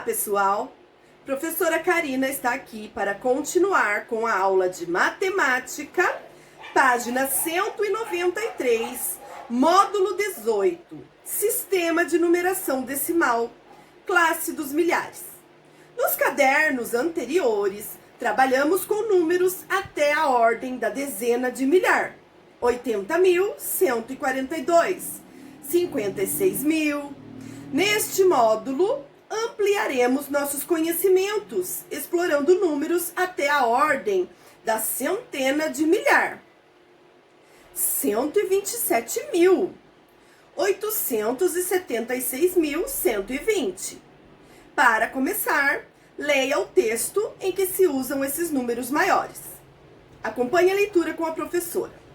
pessoal! Professora Karina está aqui para continuar com a aula de matemática, página 193, módulo 18, sistema de numeração decimal, classe dos milhares. Nos cadernos anteriores, trabalhamos com números até a ordem da dezena de milhar: 80.142, 56.000. Neste módulo, ampliaremos nossos conhecimentos, explorando números até a ordem da centena de milhar: 127.876.120. Para começar, leia o texto em que se usam esses números maiores. Acompanhe a leitura com a professora.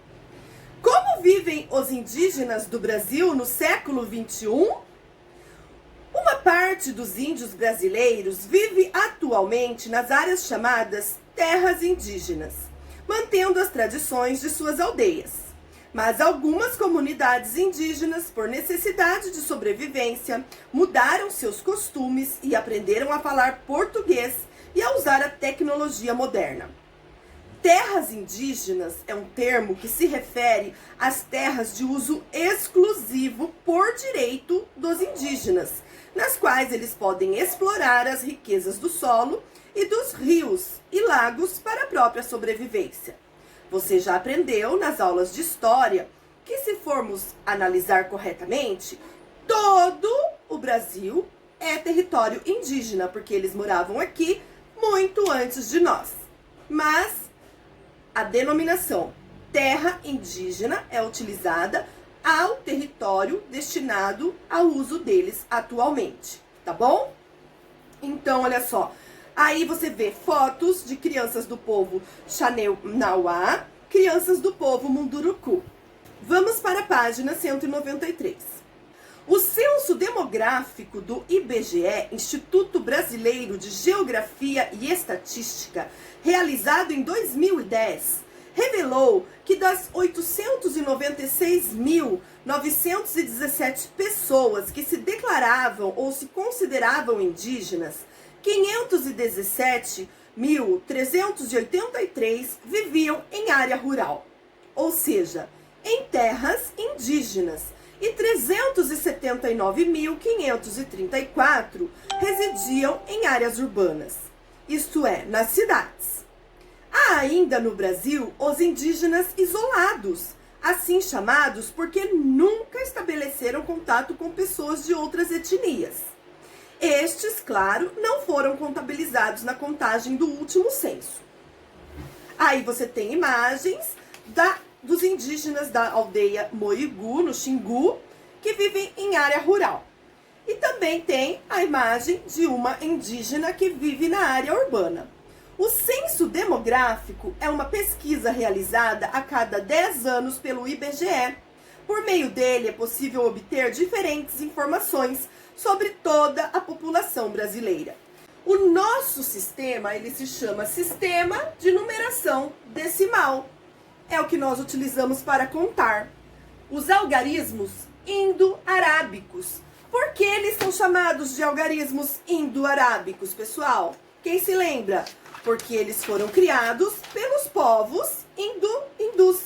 Como vivem os indígenas do Brasil no século XXI? Uma parte dos índios brasileiros vive atualmente nas áreas chamadas terras indígenas, mantendo as tradições de suas aldeias. Mas algumas comunidades indígenas, por necessidade de sobrevivência, mudaram seus costumes e aprenderam a falar português e a usar a tecnologia moderna. Terras indígenas é um termo que se refere às terras de uso exclusivo por direito dos indígenas, nas quais eles podem explorar as riquezas do solo e dos rios e lagos para a própria sobrevivência. Você já aprendeu nas aulas de história que, se formos analisar corretamente, todo o Brasil é território indígena, porque eles moravam aqui muito antes de nós. Mas a denominação terra indígena é utilizada ao território destinado ao uso deles atualmente, tá bom? Então, olha só, aí você vê fotos de crianças do povo Xaneu-Nauá, crianças do povo Munduruku. Vamos para a página 193. O censo demográfico do IBGE, Instituto Brasileiro de Geografia e Estatística, realizado em 2010, revelou que das 896.917 pessoas que se declaravam ou se consideravam indígenas, 517.383 viviam em área rural, ou seja, em terras indígenas, e 379.534 residiam em áreas urbanas, isto é, nas cidades. Há ainda no Brasil os indígenas isolados, assim chamados porque nunca estabeleceram contato com pessoas de outras etnias. Estes, claro, não foram contabilizados na contagem do último censo. Aí você tem imagens dos indígenas da aldeia Moigu, no Xingu, que vivem em área rural. E também tem a imagem de uma indígena que vive na área urbana. O censo demográfico é uma pesquisa realizada a cada 10 anos pelo IBGE. Por meio dele é possível obter diferentes informações sobre toda a população brasileira. O nosso sistema, ele se chama Sistema de Numeração Decimal. É o que nós utilizamos para contar. Os algarismos indo-arábicos. Por que eles são chamados de algarismos indo-arábicos, pessoal? Quem se lembra? Porque eles foram criados pelos povos hindus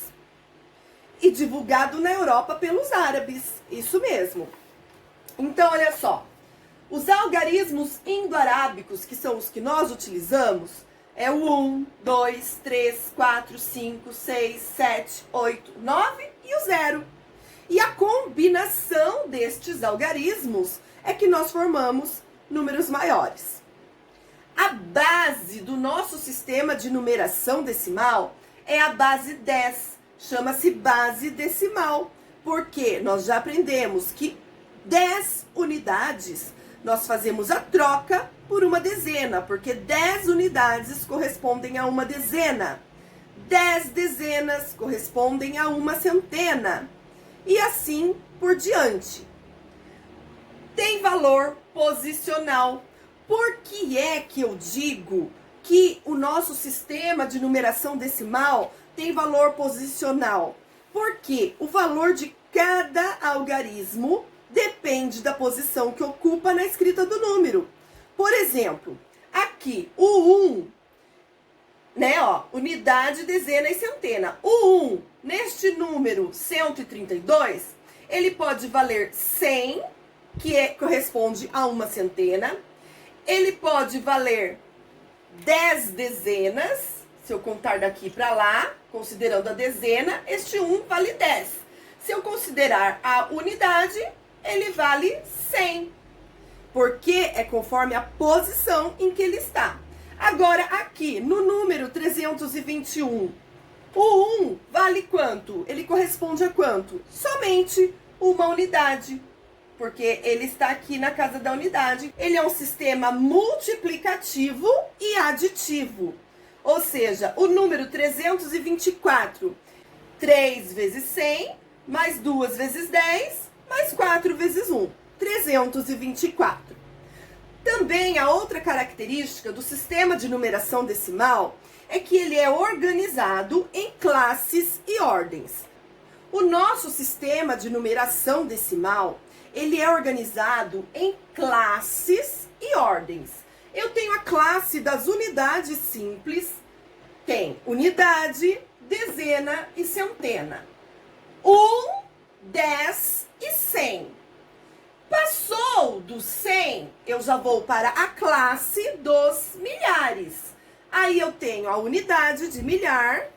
e divulgado na Europa pelos árabes. Isso mesmo. Então, olha só. Os algarismos indo-arábicos, que são os que nós utilizamos, é o 1, 2, 3, 4, 5, 6, 7, 8, 9 e o 0. E a combinação destes algarismos é que nós formamos números maiores. A base do nosso sistema de numeração decimal é a base 10. Chama-se base decimal, porque nós já aprendemos que 10 unidades nós fazemos a troca por uma dezena, porque 10 unidades correspondem a uma dezena. 10 dezenas correspondem a uma centena. E assim por diante. Tem valor posicional. Por que é que eu digo que o nosso sistema de numeração decimal tem valor posicional? Porque o valor de cada algarismo depende da posição que ocupa na escrita do número. Por exemplo, aqui, o 1, né, ó, unidade, dezena e centena. O 1, neste número 132, ele pode valer 100, corresponde a uma centena. Ele pode valer 10 dezenas, se eu contar daqui para lá, considerando a dezena, este 1 vale 10. Se eu considerar a unidade, ele vale 100, porque é conforme a posição em que ele está. Agora, aqui, no número 321, o 1 vale quanto? Ele corresponde a quanto? Somente uma unidade, porque ele está aqui na casa da unidade. Ele é um sistema multiplicativo e aditivo. Ou seja, o número 324, 3 vezes 100, mais 2 vezes 10, mais 4 vezes 1, 324. Também a outra característica do sistema de numeração decimal é que ele é organizado em classes e ordens. O nosso sistema de numeração decimal, ele é organizado em classes e ordens. Eu tenho a classe das unidades simples, tem unidade, dezena e centena. 1, 10 e 100. Passou do 100, eu já vou para a classe dos milhares. Aí eu tenho a unidade de milhar,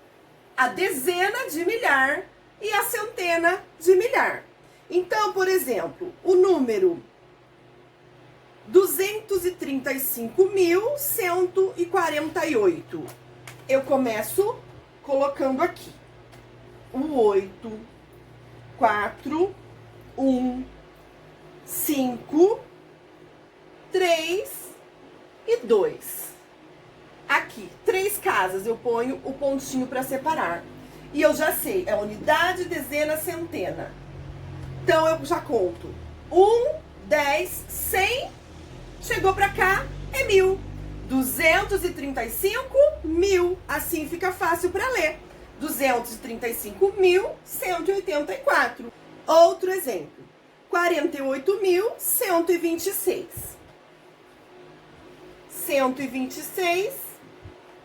a dezena de milhar e a centena de milhar. Então, por exemplo, o número 235.148. Eu começo colocando aqui o 8, 4, 1, 5, 3 e 2. Aqui, 3 casas, eu ponho o pontinho para separar. E eu já sei, é unidade, dezena, centena. Então, eu já conto. 1, 10, 100, chegou para cá, é 1000. 235, 1000. Assim fica fácil para ler. 235.184. Outro exemplo. 48.126. 126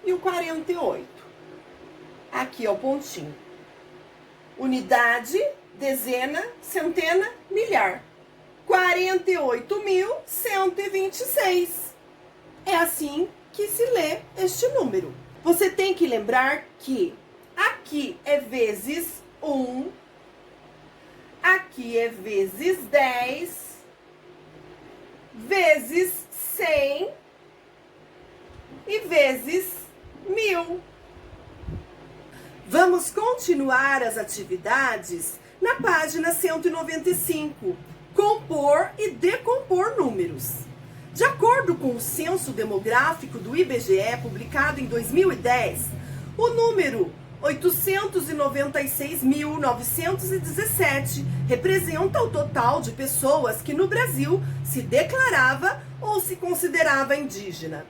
e o 48. Aqui é o pontinho. Unidade, dezena, centena, milhar. 48.126. É assim que se lê este número. Você tem que lembrar que aqui é vezes 1, aqui é vezes 10, vezes 100 e vezes 1000. Vamos continuar as atividades na página 195, compor e decompor números. De acordo com o Censo Demográfico do IBGE, publicado em 2010, o número 896.917 representa o total de pessoas que no Brasil se declarava ou se considerava indígena.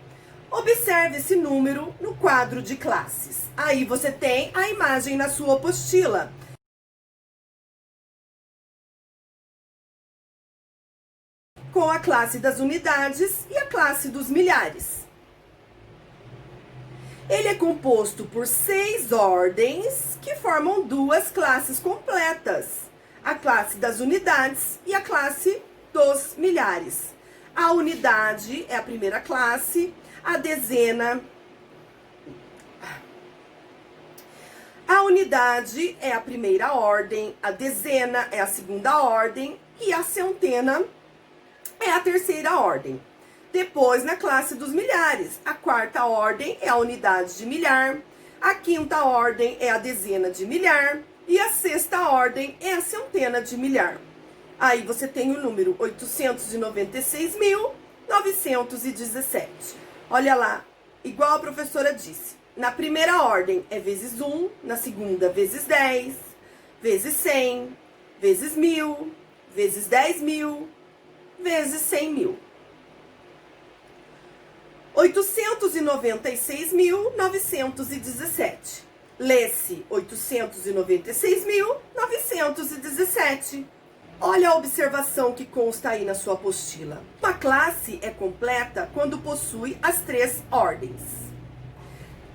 Observe esse número no quadro de classes. Aí você tem a imagem na sua apostila. Com a classe das unidades e a classe dos milhares. Ele é composto por 6 ordens que formam 2 classes completas. A classe das unidades e a classe dos milhares. A unidade é a primeira classe, a dezena... A unidade é a primeira ordem, a dezena é a segunda ordem e a centena é a terceira ordem. Depois, na classe dos milhares, a quarta ordem é a unidade de milhar, a quinta ordem é a dezena de milhar e a sexta ordem é a centena de milhar. Aí você tem o número 896.917. Olha lá, igual a professora disse, na primeira ordem é vezes 1, na segunda vezes 10, vezes 100, vezes 1000, vezes 10.000, vezes 100.000. 896.917. Lê-se 896.917. Olha a observação que consta aí na sua apostila. Uma classe é completa quando possui as 3 ordens.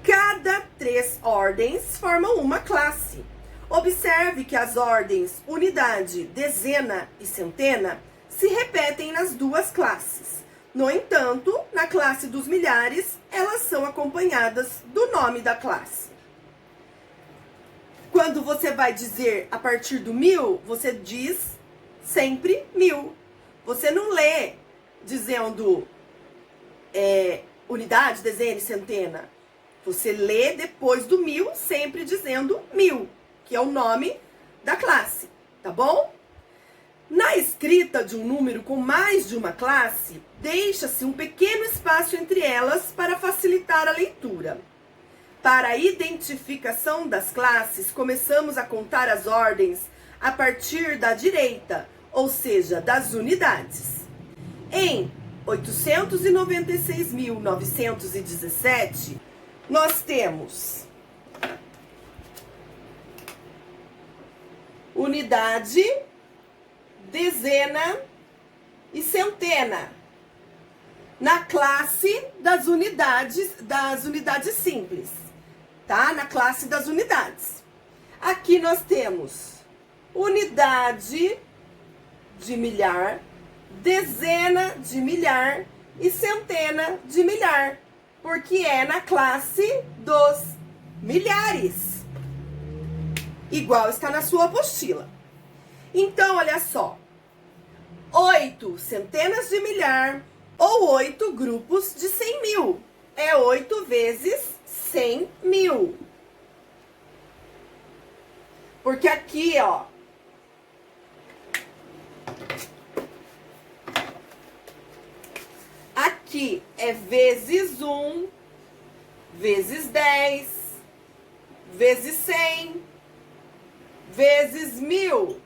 Cada 3 ordens formam uma classe. Observe que as ordens unidade, dezena e centena se repetem nas 2 classes. No entanto, na classe dos milhares, elas são acompanhadas do nome da classe. Quando você vai dizer a partir do 1000, você diz sempre 1000. Você não lê dizendo unidade, dezena e centena. Você lê depois do 1000 sempre dizendo 1000, que é o nome da classe, tá bom? Na escrita de um número com mais de uma classe, deixa-se um pequeno espaço entre elas para facilitar a leitura. Para a identificação das classes, começamos a contar as ordens a partir da direita, ou seja, das unidades. Em 896.917, nós temos unidade, dezena e centena. Na classe das unidades simples, tá? Na classe das unidades. Aqui nós temos unidade de milhar, dezena de milhar e centena de milhar, porque é na classe dos milhares. Igual está na sua apostila. Então, olha só. 8 centenas de milhar ou 8 grupos de 100 mil. É 8 vezes 100 mil. Porque aqui, ó, aqui é vezes 1, vezes 10, vezes 100, vezes 1000,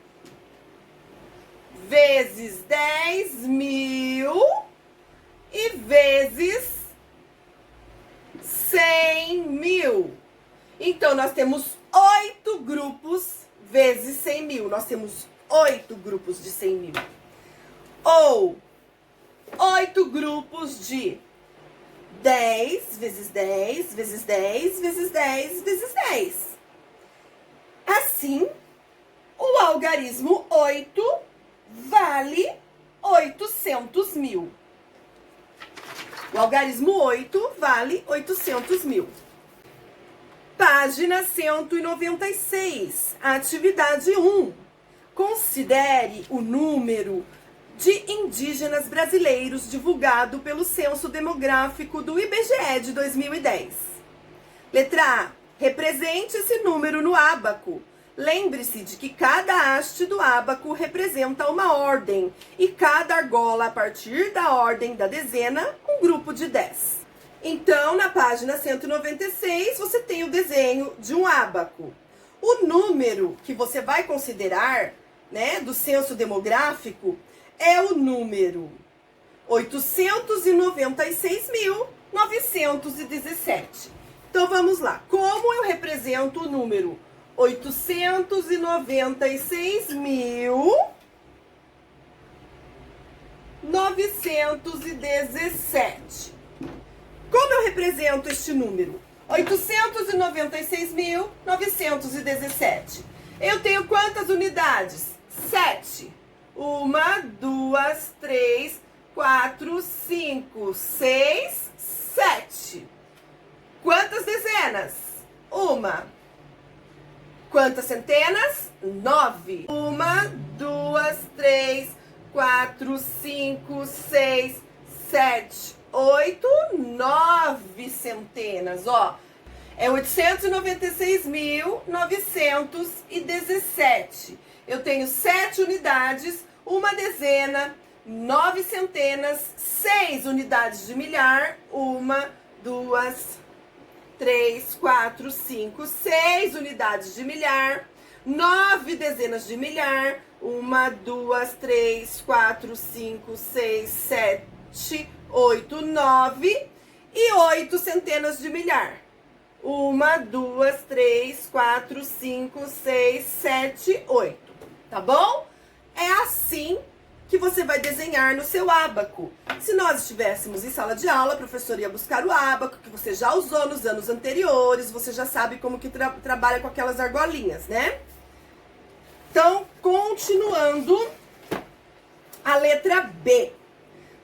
vezes 10.000 e vezes 100.000. Então, nós temos 8 grupos vezes 100.000. Nós temos 8 grupos de 100.000. Ou 8 grupos de 10 vezes 10 vezes 10 vezes 10 vezes 10. Assim, o algarismo 8 vale 800 mil. O algarismo 8 vale 800 mil. Página 196, atividade 1. Considere o número de indígenas brasileiros divulgado pelo Censo Demográfico do IBGE de 2010. Letra A. Represente esse número no ábaco. Lembre-se de que cada haste do ábaco representa uma ordem e cada argola, a partir da ordem da dezena, um grupo de 10. Então, na página 196, você tem o desenho de um ábaco. O número que você vai considerar, né, do censo demográfico é o número 896.917. Então, vamos lá. Como eu represento o número 896.917. Como eu represento este número? 896.917. Eu tenho quantas unidades? 7. 1, 2, 3, 4, 5, 6, 7. Quantas dezenas? 1. Quantas centenas? 9. 1, 2, 3, 4, 5, 6, 7, 8, 9 centenas, ó. É 896.917. Eu tenho 7 unidades, 1 dezena, 9 centenas, 6 unidades de milhar, 1, 2, 3, 4, 5, 6 unidades de milhar, 9 dezenas de milhar, 1, 2, 3, 4, 5, 6, 7, 8, 9 e 8 centenas de milhar. 1, 2, 3, 4, 5, 6, 7, 8. Tá bom? É assim que você vai desenhar no seu ábaco. Se nós estivéssemos em sala de aula, a professora ia buscar o ábaco, que você já usou nos anos anteriores, você já sabe como que trabalha com aquelas argolinhas, né? Então, continuando, a letra B.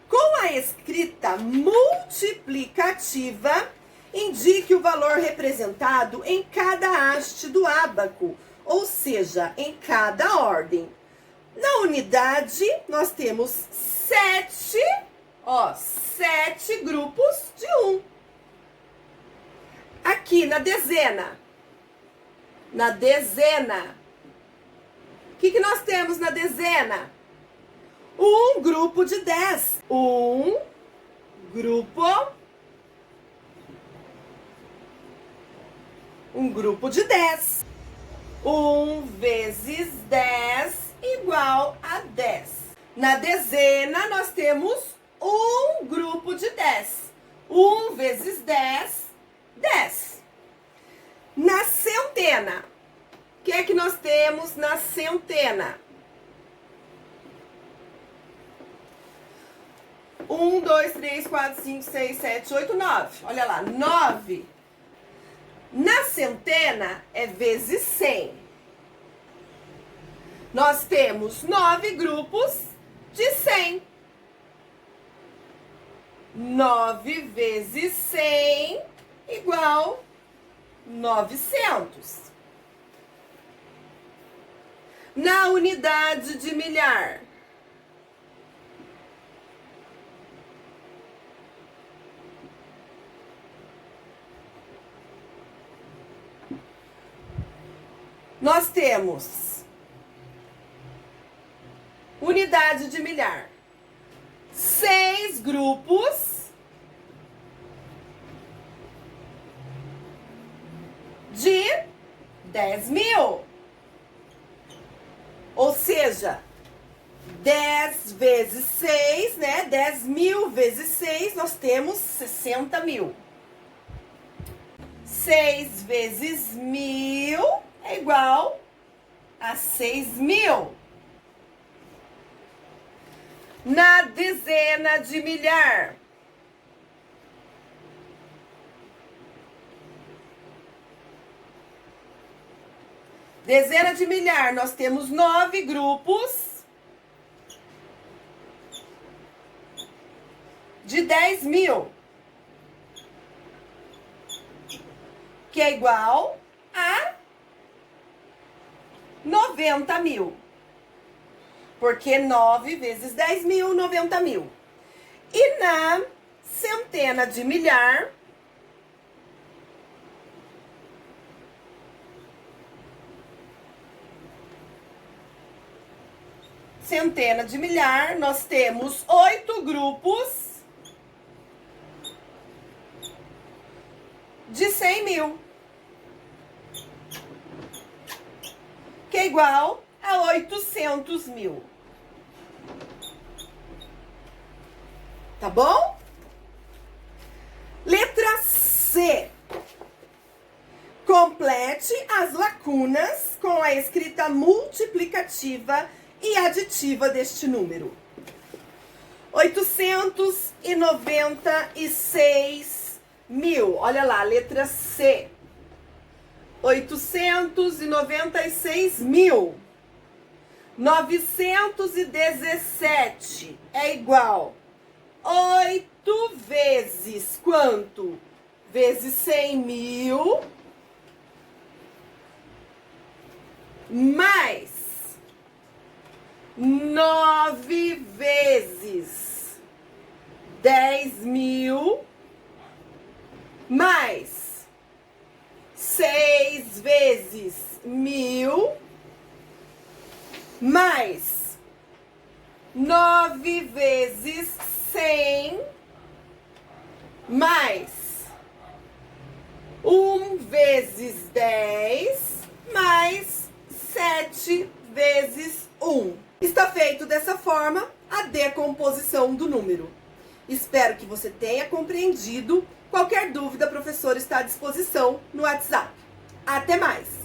Com a escrita multiplicativa, indique o valor representado em cada haste do ábaco, ou seja, em cada ordem. Na unidade, nós temos 7 grupos de 1. Aqui na dezena, o que nós temos na dezena? Um grupo de 10. Um grupo de 10. 1 vezes 10 igual a 10. Na dezena, nós temos um grupo de 10. 1 vezes 10, 10. Na centena, o que é que nós temos na centena? 1, 2, 3, 4, 5, 6, 7, 8, 9. Olha lá, 9. Na centena é vezes 100. Nós temos 9 grupos de 100. 9 vezes 100 igual 900. Na unidade de milhar, nós temos unidade de milhar, 6 grupos de 10.000. Ou seja, 10 vezes 6, né? 10.000 vezes 6, nós temos 60.000. 6 vezes 1.000 é igual a 6.000. Na dezena de milhar, nós temos 9 grupos de 10.000, que é igual a 90.000. Porque 9 vezes 10.000, 90.000. E na centena de milhar, nós temos 8 grupos de 100.000, que é igual a 800.000. Tá bom? Letra C. Complete as lacunas com a escrita multiplicativa e aditiva deste número. 896.000. Olha lá, letra C. 896.000. 917 é igual 8 vezes quanto? Vezes 100.000 mais 9 vezes 10.000 mais 6 vezes 1.000 mais 9 vezes 100 mais 1 vezes 10 mais 7 vezes 1. Está feito dessa forma a decomposição do número. Espero que você tenha compreendido. Qualquer dúvida, a professora está à disposição no WhatsApp. Até mais!